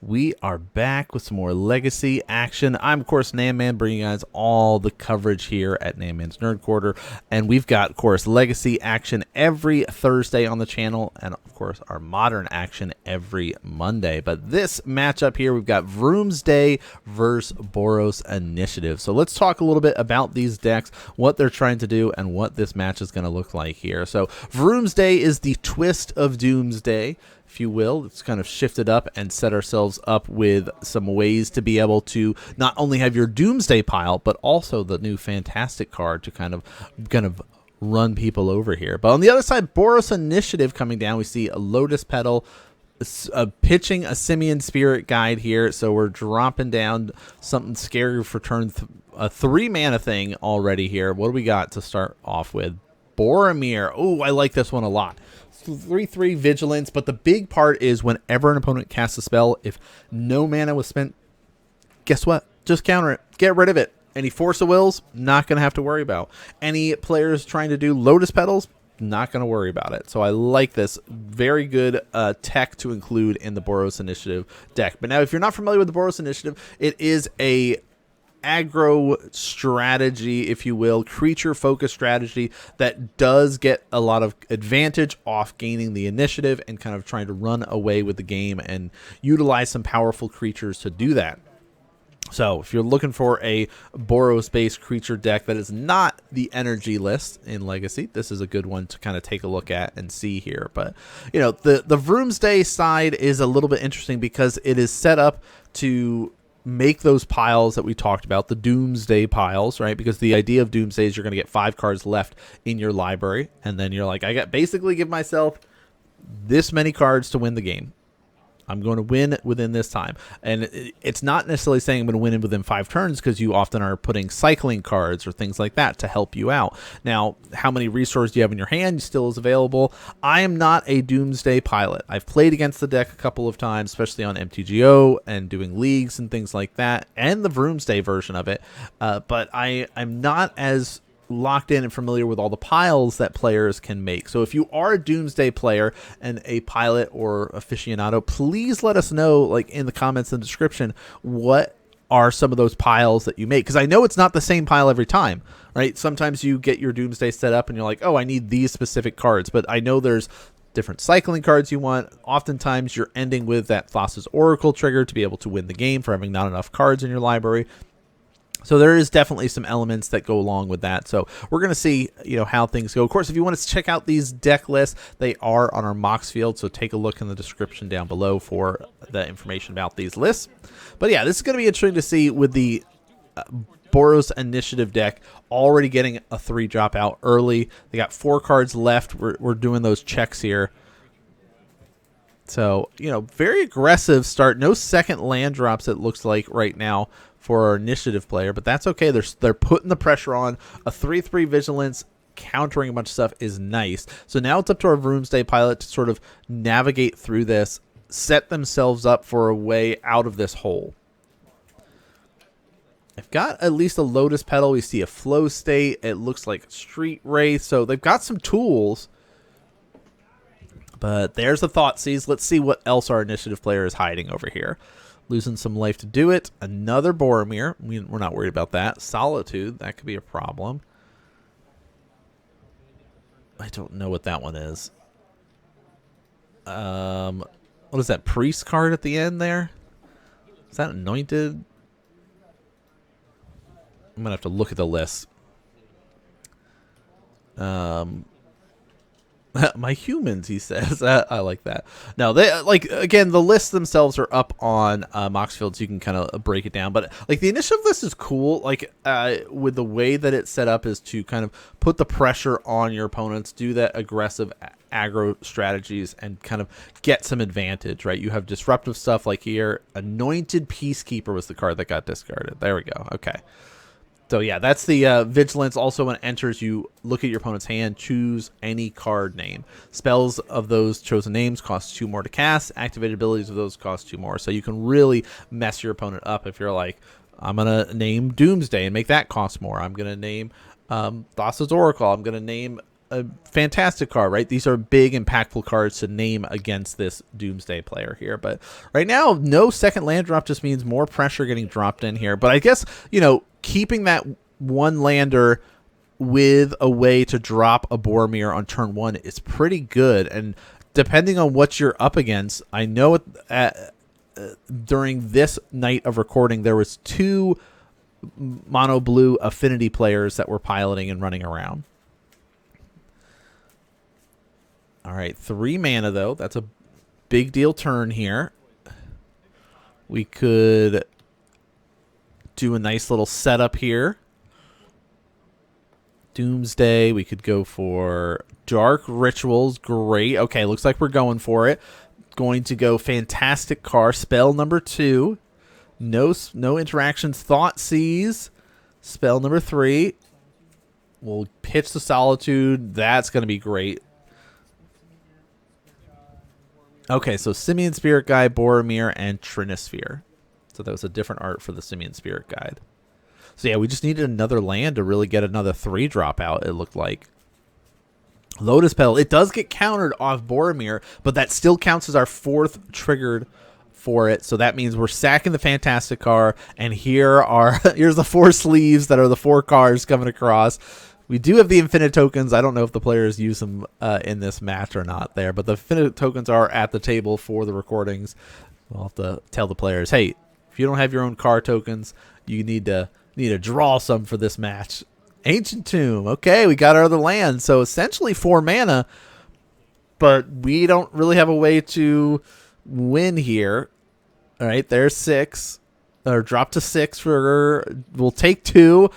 We are back with some more Legacy action. I'm, of course, NanMan, bringing you guys all the coverage here at NanMan's Nerd Quarter. And we've got, of course, Legacy action every Thursday on the channel. And, of course, our Modern action every Monday. But this matchup here, we've got Vroomsday versus Boros Initiative. So let's talk a little bit about these decks, what they're trying to do, and what this match is going to look like here. So Vroomsday is the twist of Doomsday, if you will. It's kind of shifted up and set ourselves up with some ways to be able to not only have your Doomsday pile, but also the new Fantastic card to kind of run people over here. But on the other side, Boros Initiative coming down, we see a Lotus Petal, pitching a Simian Spirit Guide here. So we're dropping down something scary for turn a 3-mana thing already here. What do we got to start off with? Boromir. Oh, I like this one a lot. 3/3 vigilance, but the big part is whenever an opponent casts a spell, if no mana was spent, guess what? Just counter it. Get rid of it. Any Force of Wills, not going to have to worry about. Any players trying to do Lotus Petals, not going to worry about it. So I like this. Very good tech to include in the Boros Initiative deck. But now, if you're not familiar with the Boros Initiative, it is a aggro strategy, if you will, creature focused strategy that does get a lot of advantage off gaining the initiative and kind of trying to run away with the game and utilize some powerful creatures to do that. So if you're looking for a Boros based creature deck that is not the energy list in Legacy, this is a good one to kind of take a look at and see here. But you know, the Vroomsday side is a little bit interesting because it is set up to make those piles that we talked about, the Doomsday piles, right? Because the idea of Doomsday is you're going to get 5 cards left in your library, and then you're like, I got basically give myself this many cards to win the game. I'm going to win within this time. And it's not necessarily saying I'm going to win within 5 turns, because you often are putting cycling cards or things like that to help you out. Now, how many resources do you have in your hand still is available. I am not a Doomsday pilot. I've played against the deck a couple of times, especially on MTGO and doing leagues and things like that, and the Vroomsday version of it. But I'm not as locked in and familiar with all the piles that players can make. So if you are a Doomsday player and a pilot or aficionado, please let us know, like in the comments and description, what are some of those piles that you make, because I know it's not the same pile every time, right? Sometimes you get your Doomsday set up and you're like, oh, I need these specific cards, but I know there's different cycling cards you want. Oftentimes you're ending with that Thassa's Oracle trigger to be able to win the game for having not enough cards in your library. So there is definitely some elements that go along with that. So we're going to see, you know, how things go. Of course, if you want to check out these deck lists, they are on our Mox field. So take a look in the description down below for the information about these lists. But yeah, this is going to be interesting to see with the Boros Initiative deck already getting a 3-drop out early. They got 4 cards left. We're doing those checks here. So, you know, very aggressive start. No second land drops, it looks like right now, for our initiative player, but that's okay. They're putting the pressure on. A 3/3 vigilance countering a bunch of stuff is nice. So now it's up to our Vroomsday pilot to sort of navigate through this, set themselves up for a way out of this hole. They've got at least a Lotus Petal. We see a Flow State. It looks like Street Wraith. So they've got some tools. But there's the Thoughtseize. Let's see what else our initiative player is hiding over here. Losing some life to do it. Another Boromir. We're not worried about that. Solitude. That could be a problem. I don't know what that one is. What is that? Priest card at the end there? Is that Anointed? I'm going to have to look at the list. My humans, he says. I like that. No, they like, again, the lists themselves are up on Moxfield, so you can kind of break it down. But like the initiative list is cool. Like with the way that it's set up is to kind of put the pressure on your opponents, do that aggressive aggro strategies, and kind of get some advantage. Right? You have disruptive stuff like here. Anointed Peacekeeper was the card that got discarded. There we go. Okay. So yeah, that's the vigilance. Also, when it enters, you look at your opponent's hand, choose any card name. Spells of those chosen names cost 2 more to cast. Activated abilities of those cost 2 more. So you can really mess your opponent up if you're like, I'm going to name Doomsday and make that cost more. I'm going to name Thassa's Oracle. I'm going to name a fantastic card, right? These are big, impactful cards to name against this Doomsday player here. But right now, no second land drop just means more pressure getting dropped in here. But I guess, you know, keeping that one lander with a way to drop a Boromir on turn 1 is pretty good. And depending on what you're up against, I know during this night of recording, there was 2 mono blue affinity players that were piloting and running around. All right, 3 mana, though. That's a big deal turn here. We could do a nice little setup here. Doomsday. We could go for Dark Rituals. Great. Okay, looks like we're going for it. Going to go Fantastic Car. Spell number 2. No interactions. Thought Seize. Spell number 3. We'll pitch the Solitude. That's going to be great. Okay, so Simian Spirit Guide, Boromir, and Trinisphere. So that was a different art for the Simian Spirit Guide. So yeah, we just needed another land to really get another 3-drop out, it looked like. Lotus Petal. It does get countered off Boromir, but that still counts as our 4th triggered for it. So that means we're sacking the Fantastic Car, and here's the 4 sleeves that are the 4 cars coming across. We do have the infinite tokens. I don't know if the players use them in this match or not there, but the infinite tokens are at the table for the recordings. We'll have to tell the players, hey, if you don't have your own car tokens, you need to draw some for this match. Ancient Tomb. Okay, we got our other land. So essentially 4 mana, but we don't really have a way to win here. All right, there's 6. Or drop to 6 we'll take 2.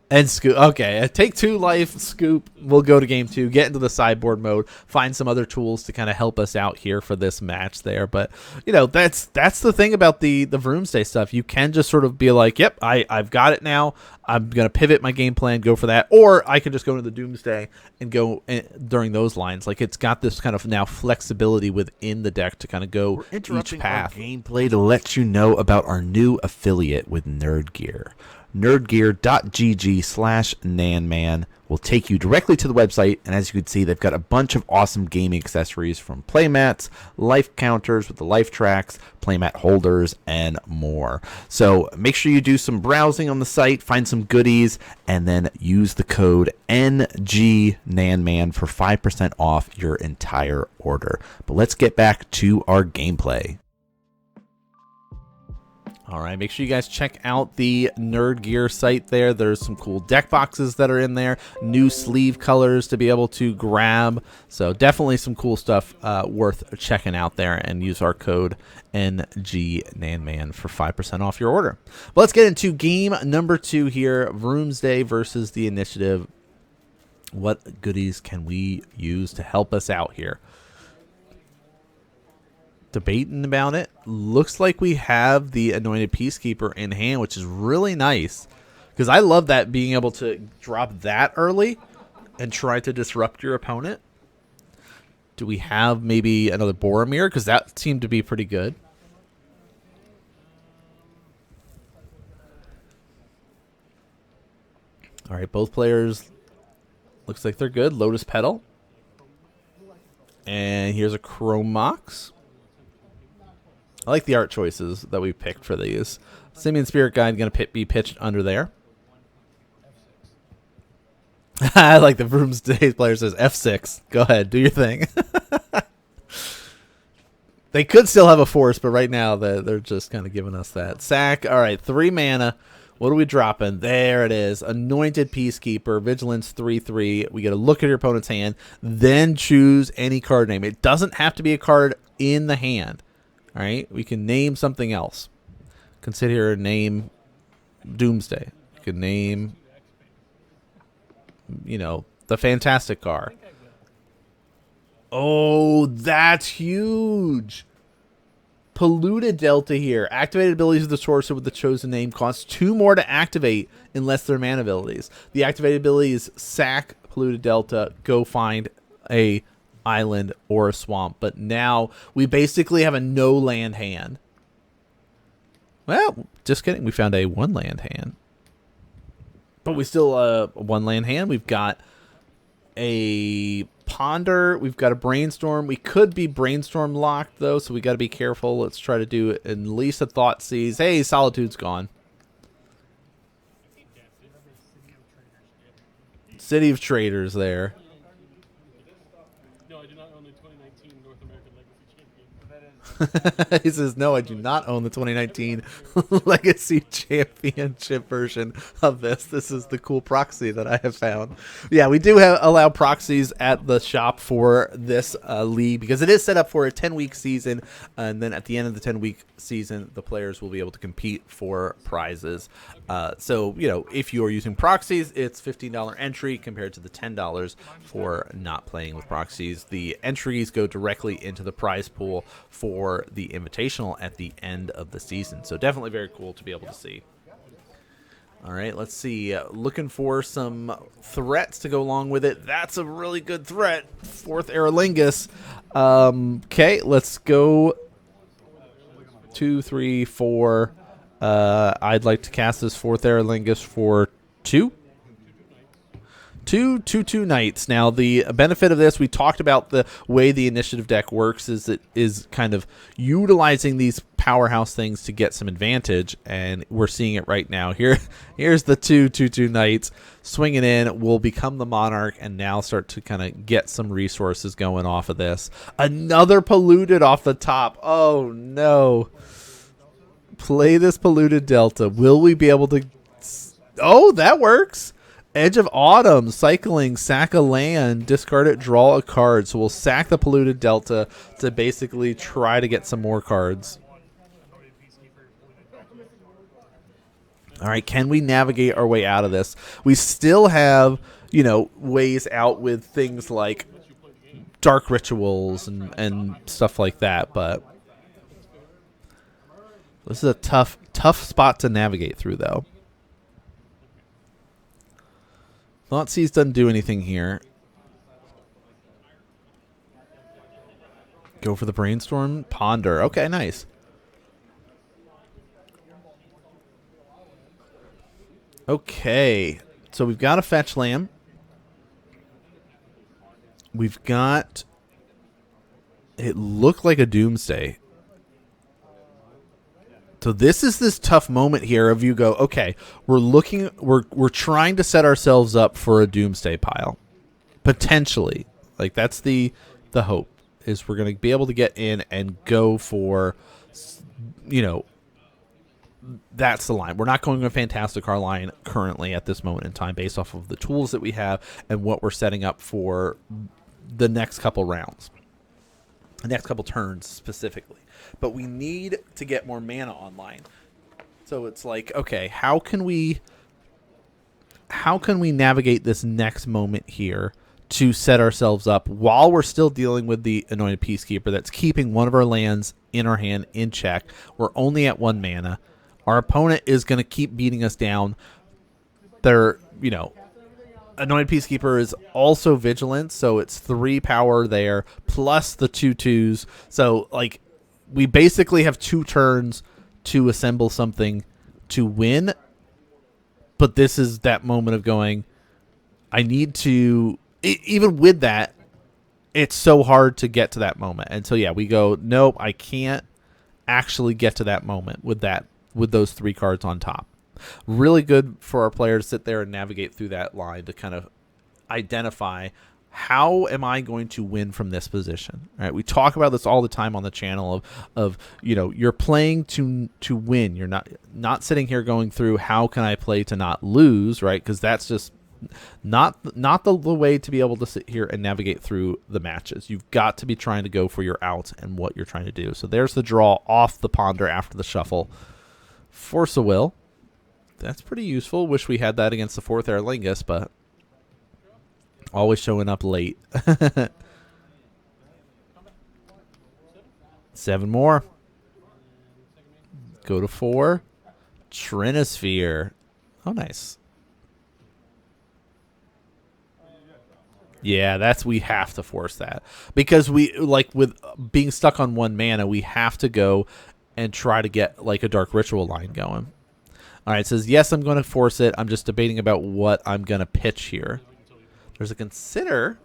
And scoop. Okay, take 2 life, scoop. We'll go to game 2, get into the sideboard mode, find some other tools to kind of help us out here for this match there. But, you know, that's the thing about the Vroomsday stuff. You can just sort of be like, yep, I've got it now. I'm going to pivot my game plan, go for that. Or I could just go into the Doomsday and go during those lines. Like, it's got this kind of now flexibility within the deck to kind of go each path. Our gameplay to let you know about our new affiliate with Nerd Gear. nerdgear.gg/nanman will take you directly to the website, and as you can see, they've got a bunch of awesome gaming accessories from playmats, life counters with the life tracks, playmat holders, and more. So make sure you do some browsing on the site, find some goodies, and then use the code NGNanman for 5% off your entire order. But let's get back to our gameplay. All right, make sure you guys check out the Nerd Gear site there. There's some cool deck boxes that are in there, new sleeve colors to be able to grab. So definitely some cool stuff worth checking out there, and use our code NGNanman for 5% off your order. But let's get into game number 2 here, Vroomsday versus the Initiative. What goodies can we use to help us out here? Debating about it. Looks like we have the Anointed Peacekeeper in hand, which is really nice, because I love that, being able to drop that early and try to disrupt your opponent. Do we have maybe another Boromir? Because that seemed to be pretty good. All right, both players looks like they're good. Lotus Petal. And here's a Chromox. I like the art choices that we picked for these. Simian Spirit Guide going to be pitched under there. I like the Vroomsday player says F6. Go ahead, do your thing. They could still have a force, but right now they're just kind of giving us that. Sack. All right, 3 mana. What are we dropping? There it is. Anointed Peacekeeper. Vigilance 3/3. We got to look at your opponent's hand, then choose any card name. It doesn't have to be a card in the hand. All right, we can name something else. Consider name Doomsday. You can name, you know, the Fantastic Car. Oh, that's huge. Polluted Delta here. Activated abilities of the sorcerer with the chosen name costs 2 more to activate unless they're mana abilities. The activated ability is sack Polluted Delta, go find a island or a swamp. But now we basically have a no land hand. Well, just kidding. We found a 1 land hand. But we still one land hand. We've got a ponder. We've got a brainstorm. We could be brainstorm locked though, so we got to be careful. Let's try to do it. At least a thought seize. Hey, solitude's gone. City of Traders there. No, I do not own the 2019 North American Legacy Champion. He says, no, I do not own the 2019 Legacy Championship version of this. This is the cool proxy that I have found. Yeah, we do allow proxies at the shop for this league because it is set up for a 10-week season. And then at the end of the 10-week season, the players will be able to compete for prizes. So, you know, if you are using proxies, it's $15 entry compared to the $10 for not playing with proxies. The entries go directly into the prize pool for the Invitational at the end of the season. So definitely very cool to be able to see. All right, let's see. Looking for some threats to go along with it. That's a really good threat. Fourth Aerolingus. Okay, let's go 2, 3, 4. I'd like to cast this fourth Aerolingus for 2. 2/2 knights. Now, the benefit of this, we talked about the way the initiative deck works, is it is kind of utilizing these powerhouse things to get some advantage, and we're seeing it right now. Here's the 2/2 knights swinging in. Will become the monarch, and now start to kind of get some resources going off of this. Another polluted off the top. Oh no! Play this polluted delta. Will we be able to? Oh, that works. Edge of Autumn, cycling, sack a land, discard it, draw a card. So we'll sack the polluted delta to basically try to get some more cards. All right, can we navigate our way out of this? We still have, you know, ways out with things like dark rituals and stuff like that, but this is a tough spot to navigate through, though. Thoughtseize doesn't do anything here. Go for the brainstorm. Ponder. Okay, nice. Okay. So we've got a fetch lamb. We've got... It looked like a Doomsday. So this is this tough moment here of you go, okay, we're trying to set ourselves up for a Doomsday pile. Potentially. Like that's the hope, is we're going to be able to get in and go for, you know, that's the line. We're not going to a Fantastic Car line currently at this moment in time based off of the tools that we have and what we're setting up for the next couple rounds. The next couple turns specifically. But we need to get more mana online. So it's like, okay, how can we navigate this next moment here to set ourselves up while we're still dealing with the Anointed Peacekeeper that's keeping one of our lands in our hand in check. We're only at 1 mana. Our opponent is going to keep beating us down. They're, you know, Anointed Peacekeeper is also vigilant, so it's 3 power there, plus the 2/2s. So, like, we basically have 2 turns to assemble something to win. But this is that moment of going, I need to... Even with that, it's so hard to get to that moment. And so, yeah, we go, nope, I can't actually get to that moment with those 3 cards on top. Really good for our player to sit there and navigate through that line to kind of identify, how am I going to win from this position? All right, we talk about this all the time on the channel of you know, you're playing to win. You're not sitting here going through, how can I play to not lose, right? Because that's just not the way to be able to sit here and navigate through the matches. You've got to be trying to go for your out and what you're trying to do. So there's the draw off the ponder after the shuffle. Force of Will. That's pretty useful. Wish we had that against the 4th Aerolingus, but always showing up late. 7 more. Go to 4. Trinosphere. Oh, nice. Yeah, we have to force that. Because we, like, with being stuck on 1 mana, we have to go and try to get, like, a Dark Ritual line going. All right, it says, yes, I'm going to force it. I'm just debating about what I'm going to pitch here. There's a consider.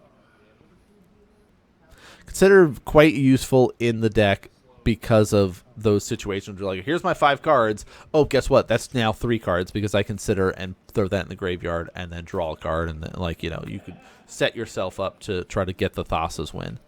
Consider quite useful in the deck because of those situations where, like, here's my 5 cards. Oh, guess what? That's now 3 cards because I consider and throw that in the graveyard and then draw a card. And then, like, you know, you could set yourself up to try to get the Thassa's win.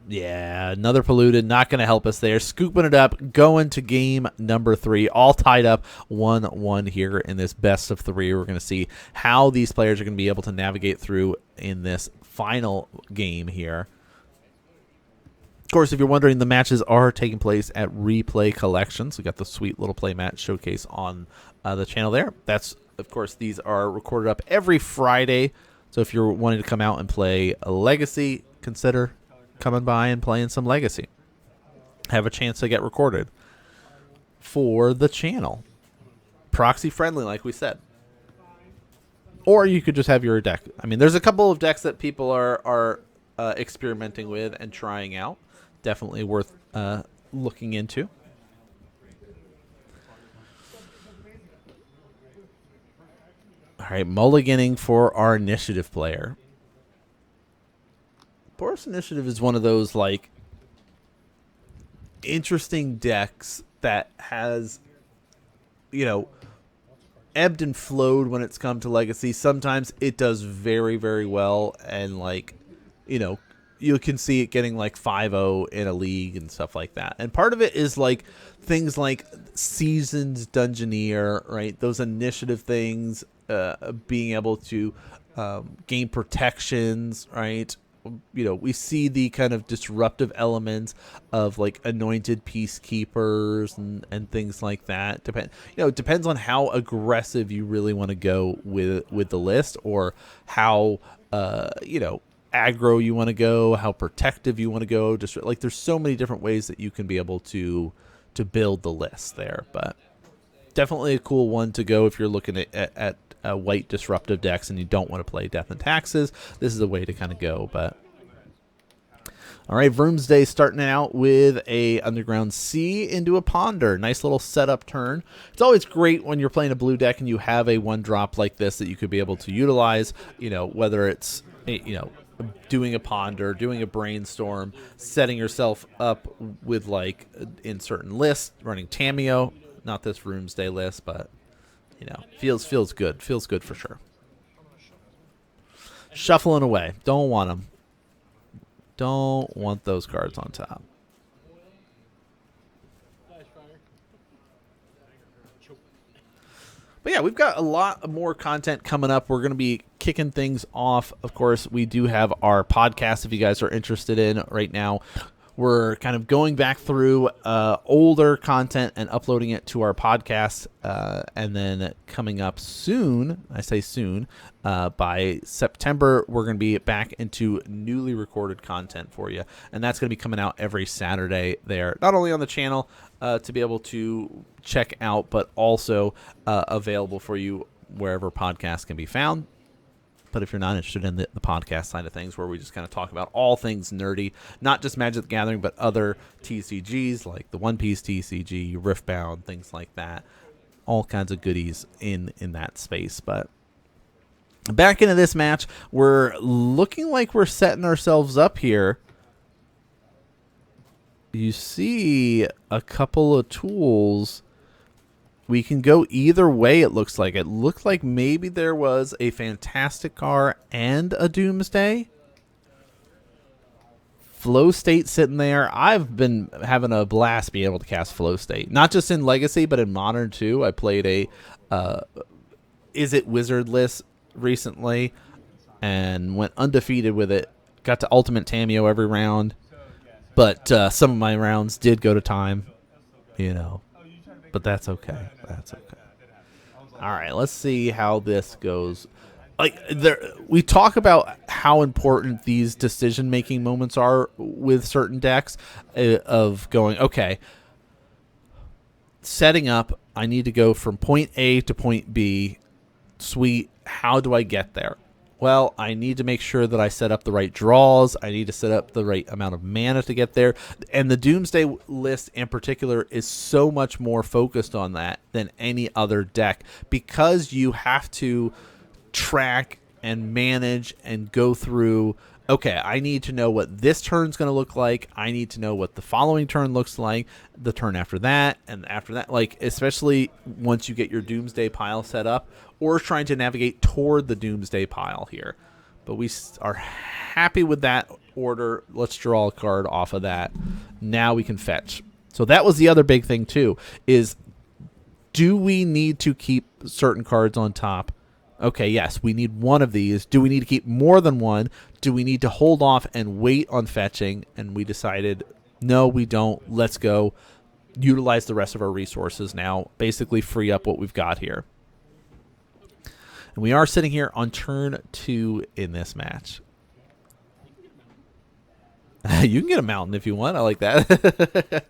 Yeah, another polluted. Not going to help us there. Scooping it up. Going to game number 3. All tied up 1-1 here in this best of 3. We're going to see how these players are going to be able to navigate through in this final game here. Of course, if you're wondering, the matches are taking place at Replay Collections. We got the sweet little playmat showcase on the channel there. That's, of course, these are recorded up every Friday. So if you're wanting to come out and play a Legacy, consider coming by and playing some Legacy. Have a chance to get recorded for the channel. Proxy friendly, like we said. Or you could just have your deck. I mean, there's a couple of decks that people are experimenting with and trying out. Definitely worth looking into. All right, mulliganing for our initiative player. Boros Initiative is one of those, like, interesting decks that has, you know, ebbed and flowed when it's come to Legacy. Sometimes it does very, very well, and, like, you know, you can see it getting like 5-0 in a league and stuff like that. And part of it is like things like Seasoned Dungeoneer, right? Those initiative things, being able to gain protections, right? You know, we see the kind of disruptive elements of like anointed peacekeepers and things like that. It depends on how aggressive you really want to go with the list, or how aggro you want to go, how protective you want to go. Just like there's so many different ways that you can be able to build the list there. But definitely a cool one to go if you're looking at white disruptive decks and you don't want to play Death and Taxes. This is a way to kind of go. But all right, Vroomsday starting out with a Underground Sea into a Ponder. Nice little setup turn. It's always great when you're playing a blue deck and you have a 1-drop like this that you could be able to utilize, whether it's, doing a Ponder, doing a Brainstorm, setting yourself up with, like, in certain lists, running Tameo. Not this Vroomsday list, but, feels good. Feels good for sure. Shuffling away. Don't want them. Don't want those cards on top. But yeah, we've got a lot more content coming up. We're going to be kicking things off. Of course, we do have our podcast if you guys are interested in right now. We're kind of going back through older content and uploading it to our podcast. And then coming up soon, I say soon, by September, we're going to be back into newly recorded content for you. And that's going to be coming out every Saturday there, not only on the channel to be able to check out, but also available for you wherever podcasts can be found. But if you're not interested in the podcast side of things, where we just kind of talk about all things nerdy, not just Magic the Gathering, but other TCGs like the One Piece TCG, Riftbound, things like that, all kinds of goodies in that space. But back into this match, we're looking like we're setting ourselves up here. You see a couple of tools. We can go either way, it looks like. It looked like maybe there was a Fantastic Car and a Doomsday. Flow State sitting there. I've been having a blast being able to cast Flow State. Not just in Legacy, but in Modern too. I played a Is It Wizard list recently and went undefeated with it. Got to Ultimate Tameo every round. But some of my rounds did go to time, But that's okay. That's okay. All right, let's see how this goes. We talk about how important these decision-making moments are with certain decks of going, okay, setting up, I need to go from point A to point B. Sweet, how do I get there? well, I need to make sure that I set up the right draws. I need to set up the right amount of mana to get there. And the Doomsday list in particular is so much more focused on that than any other deck, because you have to track and manage and go through, okay, I need to know what this turn's going to look like. I need to know what the following turn looks like, the turn after that, and after that. Like, especially once you get your Doomsday pile set up, or trying to navigate toward the Doomsday pile here. But we are happy with that order. Let's draw a card off of that. Now we can fetch. So that was the other big thing too, is do we need to keep certain cards on top? Okay, yes, we need one of these. Do we need to keep more than one? Do we need to hold off and wait on fetching? And we decided, no, we don't. Let's go utilize the rest of our resources now. Basically free up what we've got here. And we are sitting here on turn 2 in this match. You can get a mountain if you want. I like that.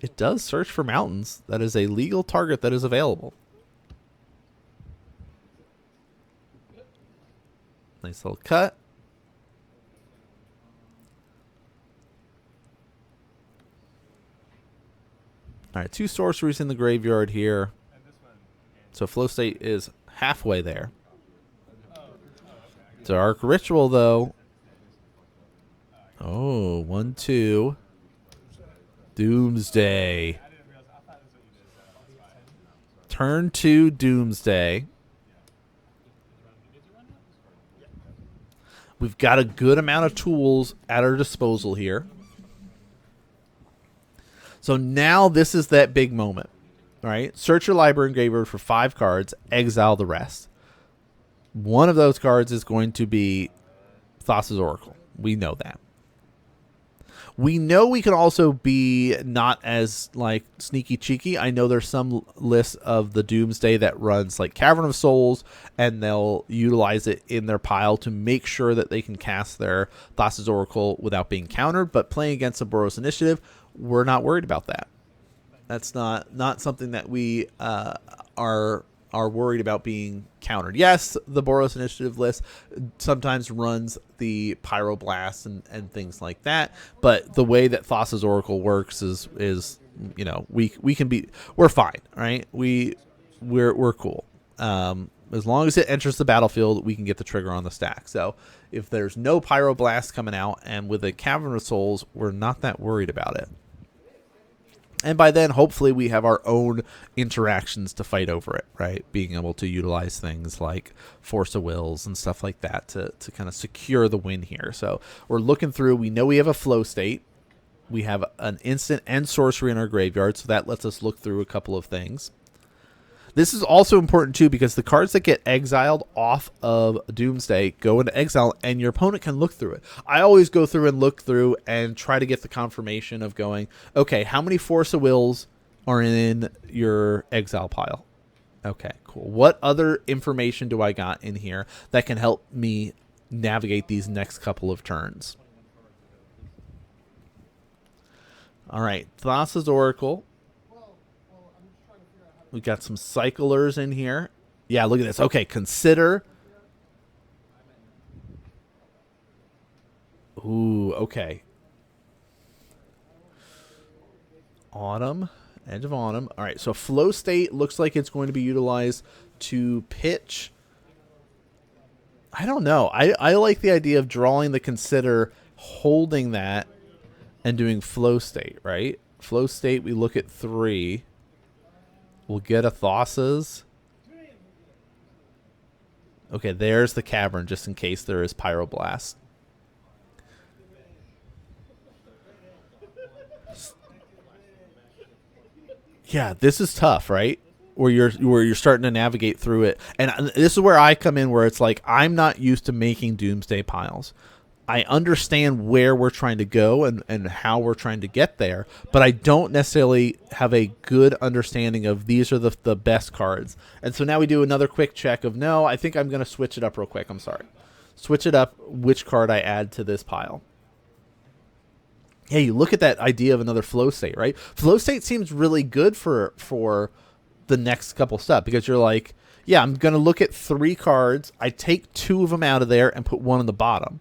It does search for mountains. That is a legal target that is available. Nice little cut. All right, 2 sorceries in the graveyard here. So flow state is halfway there. Dark Ritual, though. Oh, 1-2. Doomsday. Turn 2 Doomsday. We've got a good amount of tools at our disposal here. So now this is that big moment. All right, search your library and graveyard for 5 cards, exile the rest. One of those cards is going to be Thassa's Oracle. We know that. We know we can also be not as like sneaky cheeky. I know there's some lists of the Doomsday that runs like Cavern of Souls, and they'll utilize it in their pile to make sure that they can cast their Thassa's Oracle without being countered. But playing against the Boros Initiative, we're not worried about that. That's not something that we are worried about being countered. Yes, the Boros Initiative list sometimes runs the Pyroblast and things like that, but the way that Thassa's Oracle works is you know, we're fine, right? We're cool. As long as it enters the battlefield, we can get the trigger on the stack. So if there's no Pyroblast coming out, and with a Cavern of Souls, we're not that worried about it. And by then, hopefully, we have our own interactions to fight over it, right? Being able to utilize things like Force of Wills and stuff like that to kind of secure the win here. So we're looking through. We know we have a flow state. We have an instant and sorcery in our graveyard, so that lets us look through a couple of things. This is also important, too, because the cards that get exiled off of Doomsday go into exile, and your opponent can look through it. I always go through and look through and try to get the confirmation of going, okay, how many Force of Wills are in your exile pile? Okay, cool. What other information do I got in here that can help me navigate these next couple of turns? All right, Thassa's Oracle. We got some cyclers in here. Yeah, look at this. Okay, consider. Ooh, okay. Autumn. Edge of Autumn. All right, so flow state looks like it's going to be utilized to pitch. I don't know. I like the idea of drawing the consider, holding that, and doing flow state, right? Flow state, we look at 3. We'll get a Thassa's. Okay, there's the cavern, just in case there is Pyroblast. Yeah, this is tough, right? Where you're starting to navigate through it. And this is where I come in, where it's like, I'm not used to making Doomsday piles. I understand where we're trying to go and how we're trying to get there, but I don't necessarily have a good understanding of these are the best cards. And so now we do another quick check of, no, I think I'm going to switch it up real quick. I'm sorry. Switch it up, which card I add to this pile. Hey, you look at that idea of another flow state, right? Flow state seems really good for the next couple steps, because you're like, Yeah, I'm going to look at 3 cards. I take 2 of them out of there and put 1 on the bottom.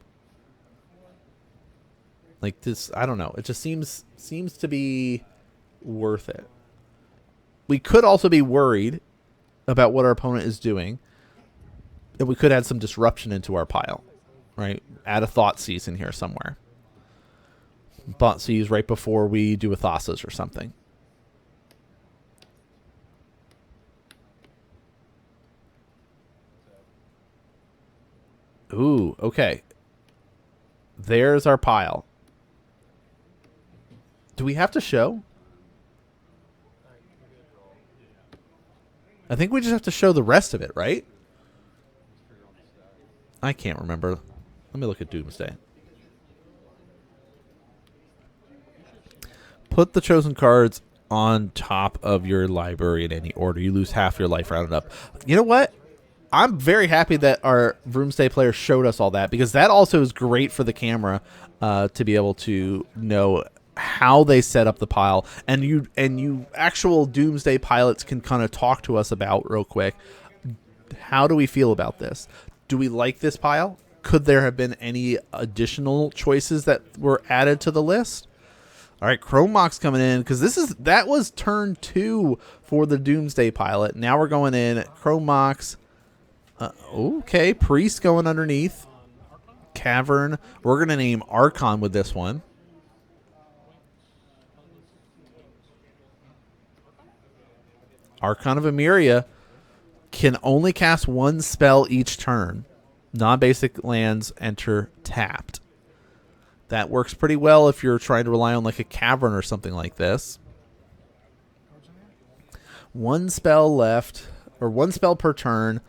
Like this, I don't know. It just seems to be worth it. We could also be worried about what our opponent is doing. And we could add some disruption into our pile, right? Add a Thoughtseize in here somewhere. Thoughtseize right before we do a Thassa's or something. Ooh, okay. There's our pile. Do we have to show? I think we just have to show the rest of it, right? I can't remember. Let me look at Doomsday. Put the chosen cards on top of your library in any order. You lose half your life rounded up. You know what? I'm very happy that our Vroomsday player showed us all that, because that also is great for the camera to be able to know how they set up the pile. And you actual Doomsday pilots can kind of talk to us about real quick. How do we feel about this? Do we like this pile? Could there have been any additional choices that were added to the list? All right, Chrome Mox coming in, because that was turn 2 for the Doomsday pilot. Now we're going in. Chrome Mox. Okay, Priest going underneath. Cavern. We're going to name Archon with this one. Archon of Emeria can only cast 1 spell each turn. Non-basic lands enter tapped. That works pretty well if you're trying to rely on like a Cavern or something like this. 1 spell left, or 1 spell per turn.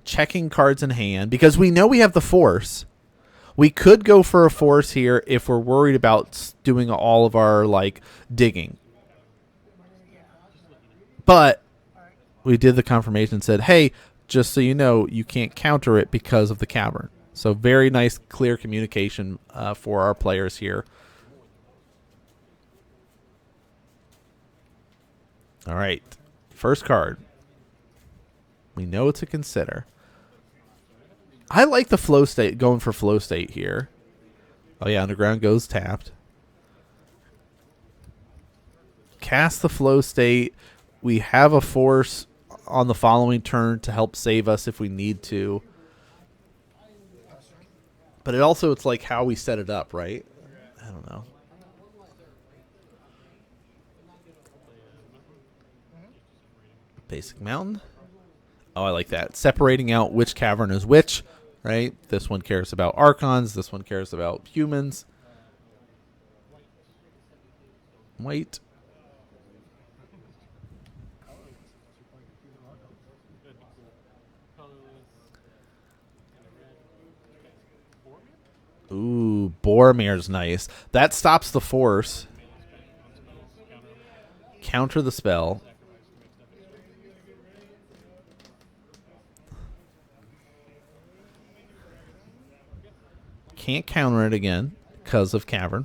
Checking cards in hand, because we know we have the Force. We could go for a Force here if we're worried about doing all of our like digging. But we did the confirmation and said, hey, just so you know, you can't counter it because of the Cavern. So very nice, clear communication for our players here. All right. First card. We know what to consider. I like the flow state, going for flow state here. Oh, yeah, underground goes tapped. Cast the flow state. We have a Force on the following turn to help save us if we need to. But it also, it's like how we set it up, right? I don't know. Basic Mountain. Oh, I like that. Separating out which Cavern is which, right? This one cares about Archons. This one cares about humans. White. Ooh, Boromir's nice. That stops the Force. Counter the spell. Can't counter it again because of Cavern.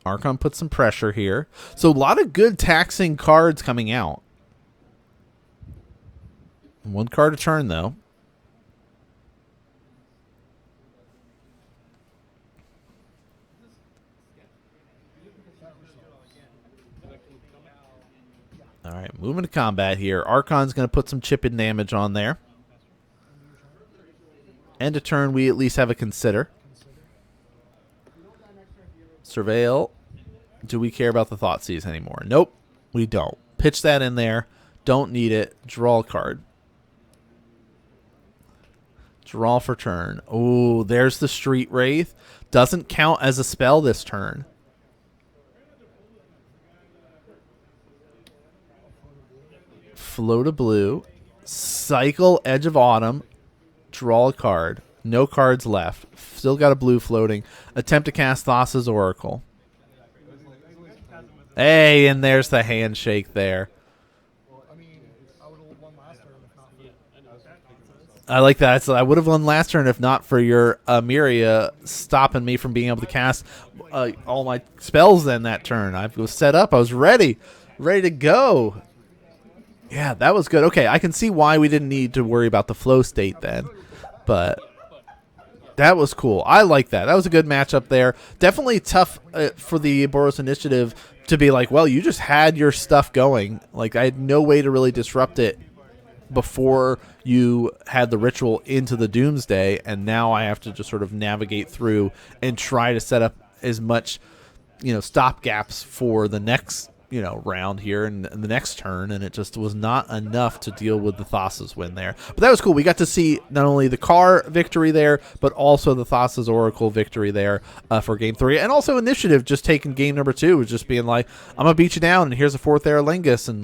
Archon puts some pressure here. So a lot of good taxing cards coming out. 1 card a turn, though. All right, moving to combat here. Archon's going to put some chip and damage on there. End of turn, we at least have a consider. Surveil. Do we care about the Thoughtseize anymore? Nope, we don't. Pitch that in there. Don't need it. Draw a card. Draw for turn. Oh, there's the Street Wraith. Doesn't count as a spell this turn. Float a blue. Cycle Edge of Autumn. Draw a card. No cards left. Still got a blue floating. Attempt to cast Thassa's Oracle. Hey, and there's the handshake there. I like that. So I would have won last turn if not for your Miria stopping me from being able to cast all my spells then that turn. I was set up. I was ready to go. Yeah, that was good. Okay, I can see why we didn't need to worry about the flow state then, but that was cool. I like that. That was a good matchup there. Definitely tough for the Boros Initiative to be like, well, you just had your stuff going. Like, I had no way to really disrupt it before you had the ritual into the Doomsday, and now I have to just sort of navigate through and try to set up as much, stop gaps for the next, round here and the next turn, and it just was not enough to deal with the Thassa's win there. But that was cool. We got to see not only the car victory there, but also the Thassa's Oracle victory there for game 3, and also Initiative just taking game number 2, was just being like, I'm gonna beat you down, and here's a 4th Aer Lingus, and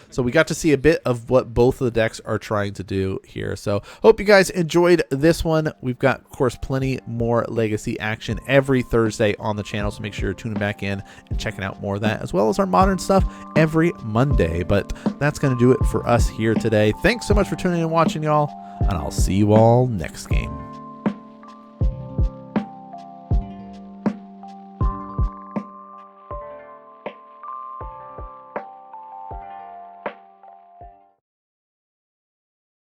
so we got to see a bit of what both of the decks are trying to do here. So hope you guys enjoyed this one. We've got, of course, plenty more Legacy action every Thursday on the channel, so make sure you're tuning back in and checking out more of that, as well as our Modern stuff every Monday. But that's going to do it for us here today. Thanks so much for tuning in and watching, y'all, and I'll see you all next game.